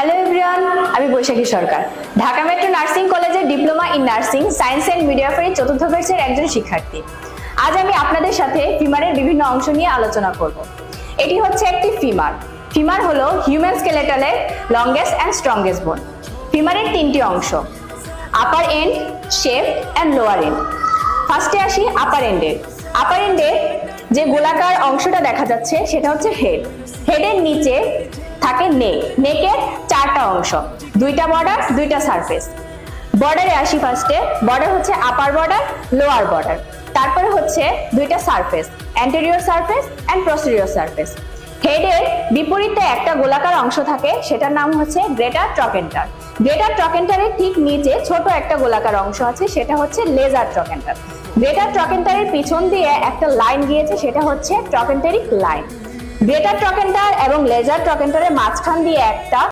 Hello everyone, আমি বৈশাখী সরকার, Dhaka metro nursing কলেজের diploma in nursing science and midwifery চতুর্থ ব্যাচের একজন শিক্ষার্থী। আজ আমি আপনাদের সাথে ফিমারের বিভিন্ন অংশ নিয়ে আলোচনা করব। এটি হচ্ছে একটি ফিমার। ফিমার হলো হিউম্যান স্কেলেটালের লংগেস্ট অ্যান্ড স্ট্রংগেস্ট বোন। ফিমারের তিনটি অংশ, upper end, shaft and lower end. ফার্স্টে আসি আপার এন্ডের। আপার এন্ডে যে গোলাকার অংশটা দেখা যাচ্ছে সেটা হচ্ছে হেড। হেডের নিচে থাকে নেক। নেকের চারটা অংশ, দুইটা বর্ডার, দুইটা সারফেস। বর্ডারে আসি ফার্স্টে। বর্ডার হচ্ছে আপার বর্ডার, লোয়ার বর্ডার। তারপরে হচ্ছে দুইটা surface, anterior surface and posterior surface. হেডের বিপরীতে একটা গোলাকার অংশ থাকে, সেটার নাম হচ্ছে গ্রেটার ট্রকেন্টার। গ্রেটার ট্রকেন্টারের ঠিক নিচে ছোট একটা গোলাকার অংশ আছে, সেটা হচ্ছে লেজার ট্রকেন্টার। গ্রেটার ট্রকেন্টারের পিছন দিয়ে একটা লাইন গিয়েছে, সেটা হচ্ছে ট্রকেন্টারিক লাইন। গ্রেটার ট্রকেন্টার এবং লেজার ট্রকেন্টারের মাঝখান দিয়ে একটা